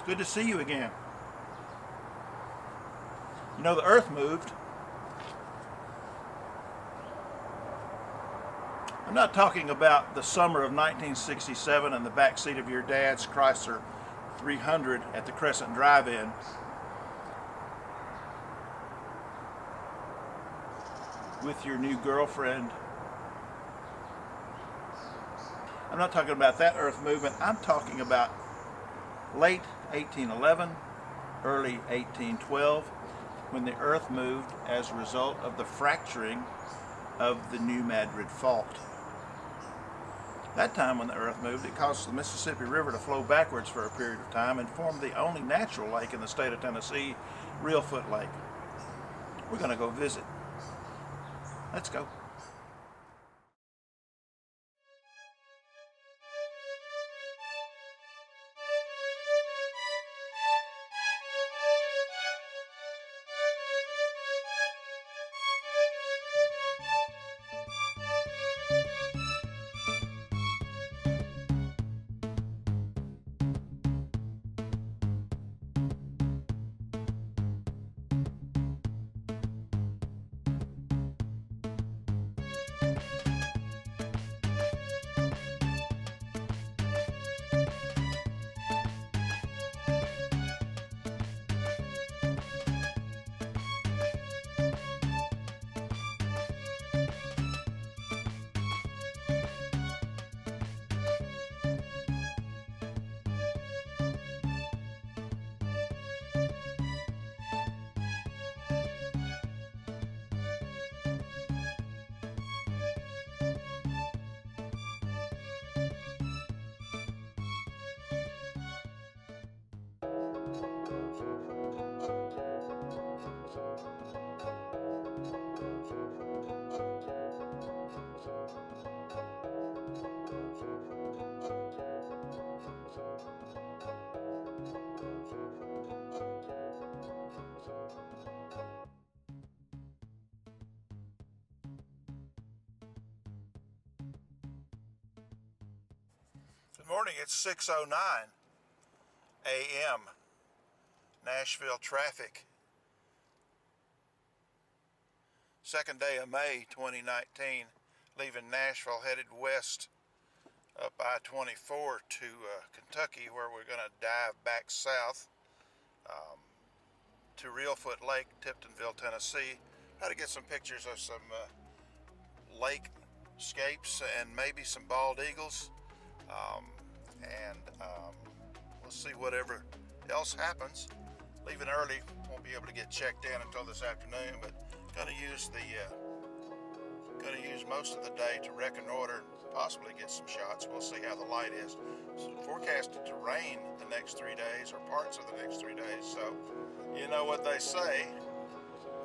It's good to see you again. You know, the earth moved. I'm not talking about the summer of 1967 in the backseat of your dad's Chrysler 300 at the Crescent Drive-In. With your new girlfriend. I'm not talking about that earth movement. I'm talking about late 1811, early 1812, when the earth moved as a result of the fracturing of the New Madrid Fault. That time when the earth moved, it caused the Mississippi River to flow backwards for a period of time and formed the only natural lake in the state of Tennessee, Reelfoot Lake. We're going to go visit. Let's go. Good morning, it's 6:09 a.m. Nashville traffic. Second day of May 2019, leaving Nashville headed west up I-24 to Kentucky, where we're going to dive back south to Reelfoot Lake, Tiptonville, Tennessee. Try to get some pictures of some lakescapes and maybe some bald eagles. We'll see whatever else happens. Leaving early, won't be able to get checked in until this afternoon, but gonna use most of the day to reconnoiter, possibly get some shots. We'll see how the light is. So forecasted to rain the next 3 days, or parts of the next 3 days. So you know what they say,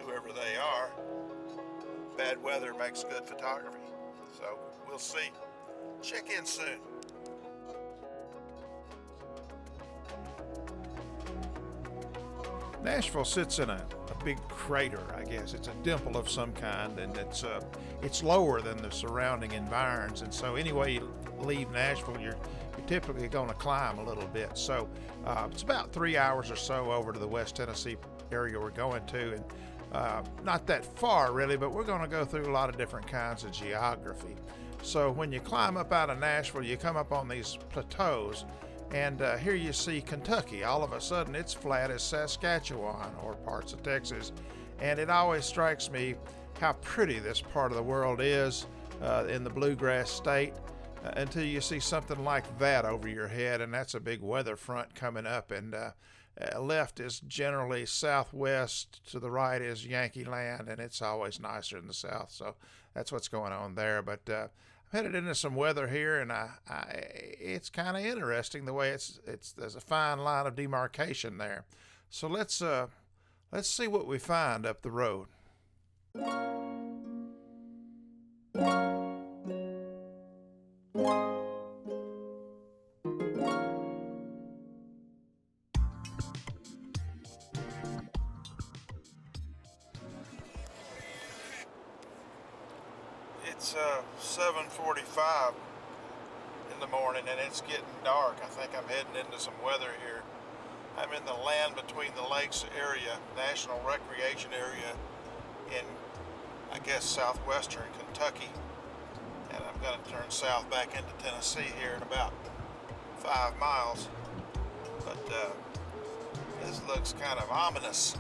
whoever they are, bad weather makes good photography. So we'll see. Check in soon. Nashville sits in a big crater, I guess. It's a dimple of some kind, and it's lower than the surrounding environs. And so anyway you leave Nashville, you're typically going to climb a little bit. So it's about 3 hours or so over to the West Tennessee area we're going to, and not that far really, but we're going to go through a lot of different kinds of geography. So when you climb up out of Nashville, you come up on these plateaus, and here you see Kentucky. All of a sudden it's flat as Saskatchewan or parts of Texas, and it always strikes me how pretty this part of the world is in the bluegrass state until you see something like that over your head, and that's a big weather front coming up, and left is generally southwest, to the right is Yankee land, and it's always nicer in the south. So that's what's going on there. But I'm headed into some weather here, and it's kind of interesting the way there's a fine line of demarcation there. So let's see what we find up the road. It's 7:45 in the morning, and it's getting dark. I think I'm heading into some weather here I'm in the land between the lakes area, national recreation area in, I guess, southwestern Kentucky. And I'm going to turn south back into Tennessee here in about 5 miles. But this looks kind of ominous.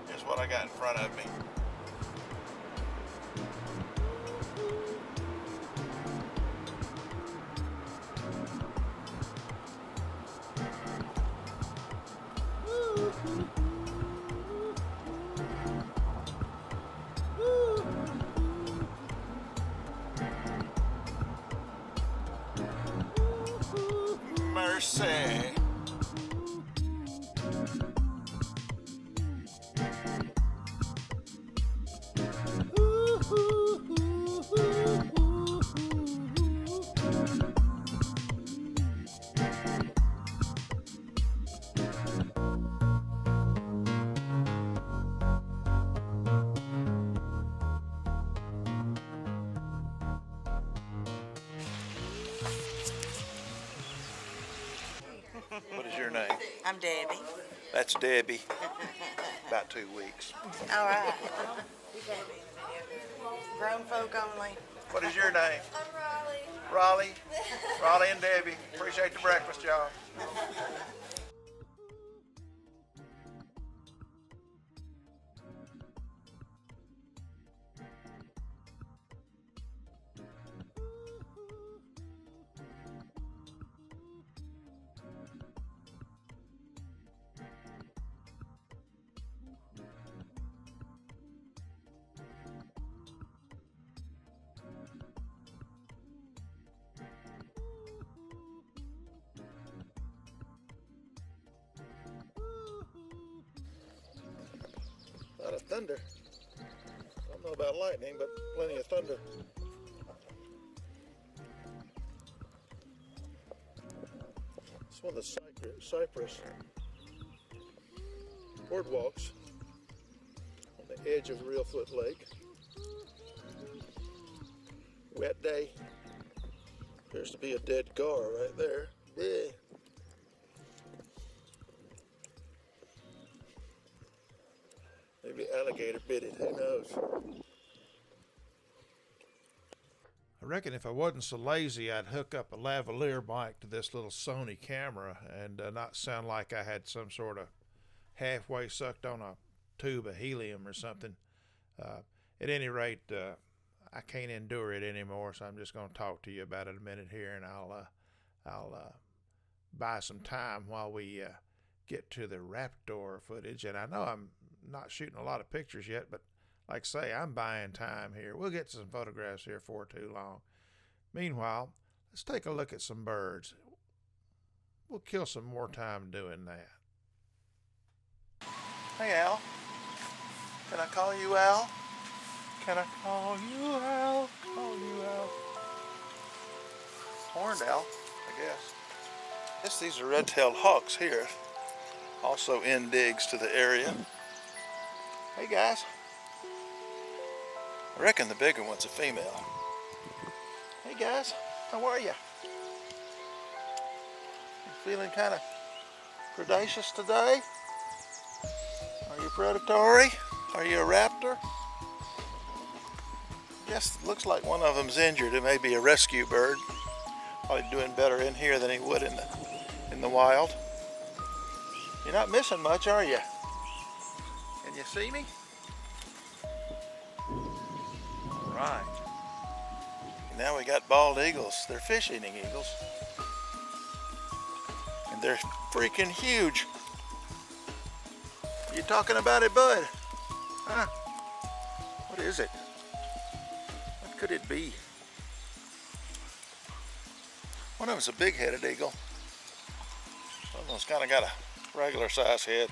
Here's what I got in front of me. Mercy. What is your name? I'm Debbie. That's Debbie. About 2 weeks. All right. Grown folk only. What is your name? I'm Raleigh. Raleigh. Raleigh and Debbie. Appreciate the breakfast, y'all. A lot of thunder. I don't know about lightning, but plenty of thunder. It's one of the Cypress boardwalks on the edge of Reelfoot Lake. Wet day. Appears to be a dead gar right there. Yeah. Maybe alligator bit it, who knows? I reckon if I wasn't so lazy, I'd hook up a lavalier mic to this little Sony camera and not sound like I had some sort of halfway sucked on a tube of helium or something. At any rate, I can't endure it anymore, so I'm just going to talk to you about it a minute here, and I'll buy some time while we get to the raptor footage. And I know I'm not shooting a lot of pictures yet, but like I say, I'm buying time here. We'll get some photographs here before too long. Meanwhile, let's take a look at some birds. We'll kill some more time doing that. Hey, Al. Can I call you Al? Can I call you Al? Call you Al. Horned owl, I guess. Yes, these are red-tailed hawks here. Also in digs to the area. Hey guys. I reckon the bigger one's a female. Hey guys, how are you? You feeling kind of predacious today? Are you predatory? Are you a raptor? Yes, it looks like one of them's injured. It may be a rescue bird. Probably doing better in here than he would in the wild. You're not missing much, are you? Can you see me? All right. Now we got bald eagles. They're fish-eating eagles. And they're freaking huge. You talking about it, bud? Huh? What is it? What could it be? One of them's a big-headed eagle. One of them's kind of got a regular size head.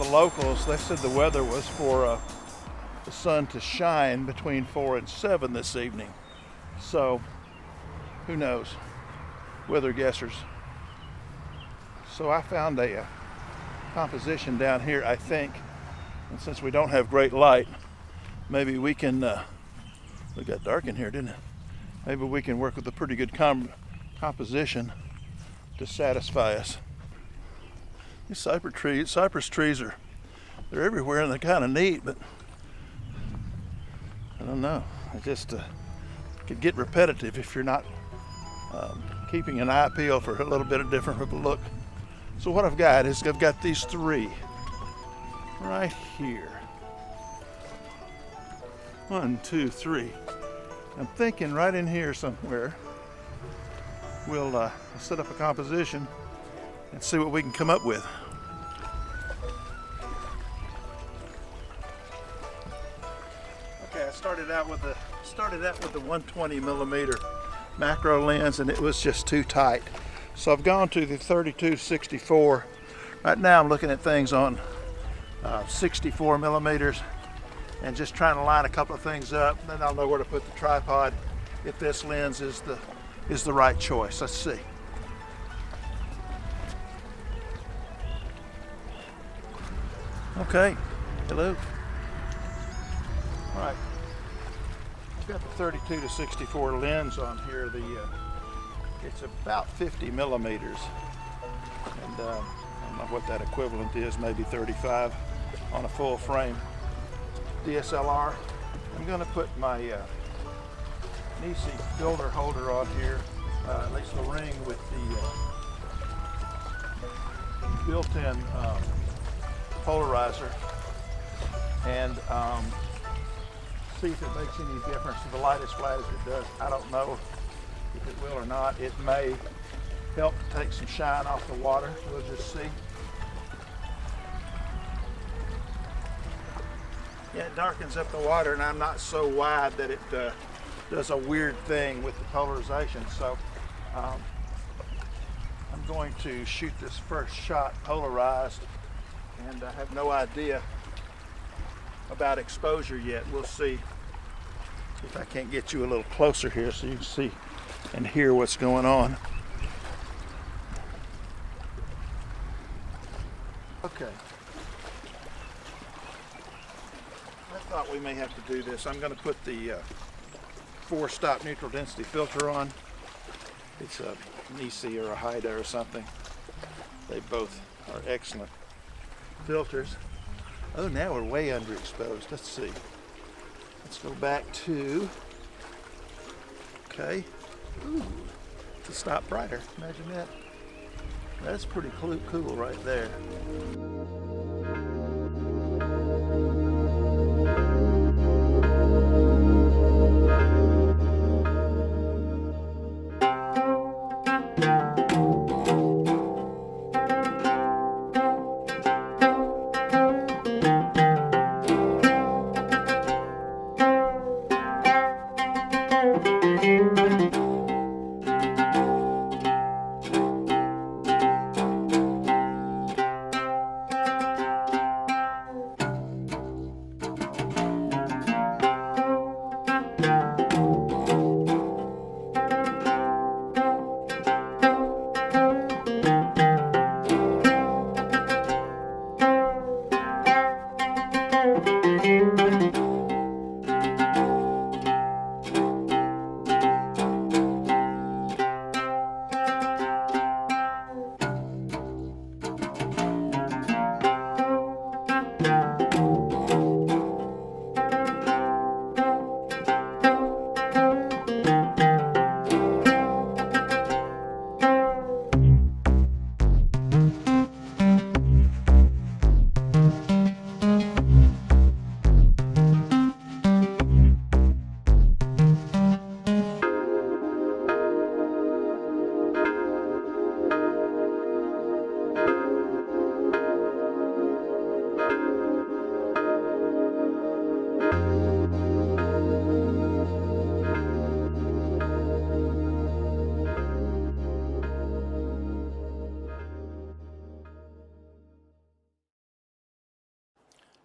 the locals, they said the weather was for the sun to shine between 4 and 7 this evening. So, who knows? Weather guessers. So I found a composition down here, I think, and since we don't have great light, maybe we can, it got dark in here, didn't it? Maybe we can work with a pretty good composition to satisfy us. These cypress trees they're everywhere and they're kind of neat, but I don't know. It just could get repetitive if you're not keeping an eye peeled for a little bit of different of a look. So what I've got is I've got these 3 right here. 1, 2, 3. I'm thinking right in here somewhere we'll set up a composition and see what we can come up with. Okay, I started out with the 120 millimeter macro lens, and it was just too tight. So I've gone to the 32-64. Right now I'm looking at things on 64 millimeters and just trying to line a couple of things up. Then I'll know where to put the tripod if this lens is the right choice. Let's see. Okay, hello. All right, I've got the 32-64 lens on here. It's about 50 millimeters, and I don't know what that equivalent is, maybe 35 on a full frame DSLR. I'm going to put my Nisi filter holder on here, at least the ring with the built-in polarizer, and see if it makes any difference to the light as flat as it does. I don't know if it will or not. It may help to take some shine off the water. We'll just see. Yeah, it darkens up the water, and I'm not so wide that it does a weird thing with the polarization. So I'm going to shoot this first shot polarized, and I have no idea about exposure yet. We'll see if I can't get you a little closer here so you can see and hear what's going on. Okay. I thought we may have to do this. I'm going to put the 4-stop neutral density filter on. It's a Nisi or a Haida or something. They both are excellent filters. Oh, now we're way underexposed. Let's see. Let's go back to, okay. Ooh, to stop brighter. Imagine that. That's pretty cool right there.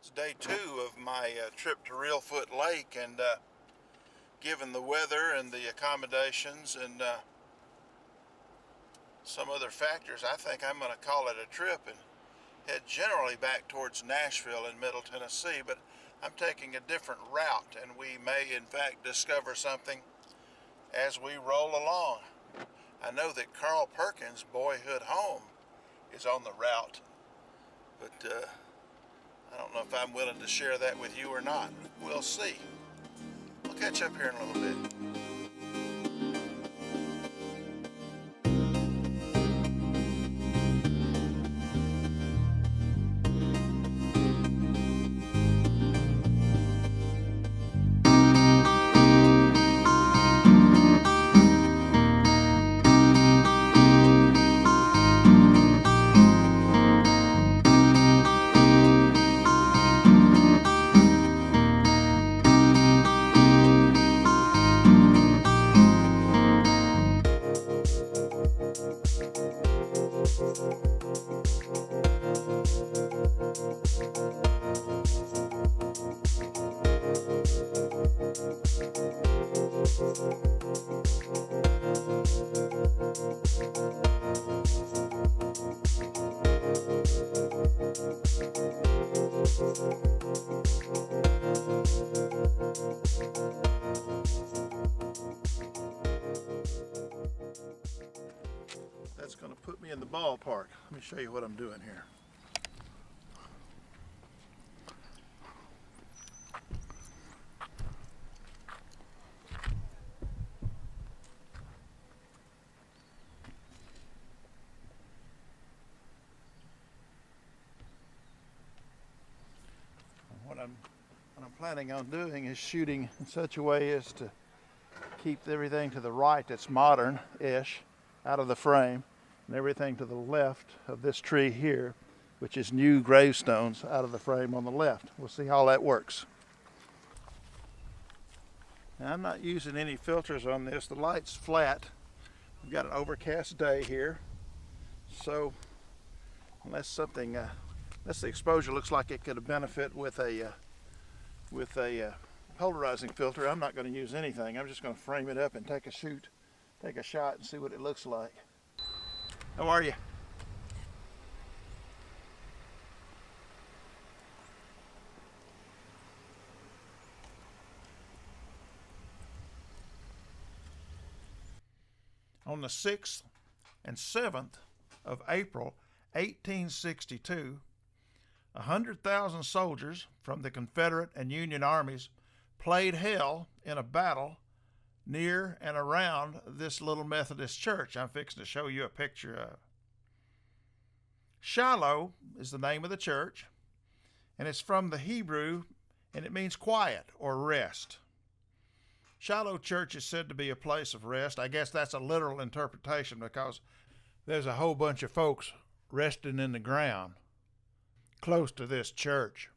It's day 2 of my trip to Reelfoot Lake, and given the weather and the accommodations and some other factors, I think I'm going to call it a trip and head generally back towards Nashville in Middle Tennessee, but I'm taking a different route, and we may in fact discover something as we roll along. I know that Carl Perkins' boyhood home is on the route, but I don't know if I'm willing to share that with you or not. We'll see. We'll catch up here in a little bit. That's going to put me in the ballpark. Let me show you what I'm doing here. What I'm planning on doing is shooting in such a way as to keep everything to the right that's modern-ish out of the frame, and everything to the left of this tree here, which is new gravestones, out of the frame on the left. We'll see how that works. Now, I'm not using any filters on this. The light's flat. We've got an overcast day here, so unless the exposure looks like it could benefit with a polarizing filter, I'm not going to use anything. I'm just going to frame it up and take a shot and see what it looks like. How are you? On the 6th and 7th of April, 1862, 100,000 soldiers from the Confederate and Union armies played hell in a battle near and around this little Methodist church I'm fixing to show you a picture of. Shiloh is the name of the church, and it's from the Hebrew, and it means quiet or rest. Shiloh Church is said to be a place of rest. I guess that's a literal interpretation because there's a whole bunch of folks resting in the ground close to this church.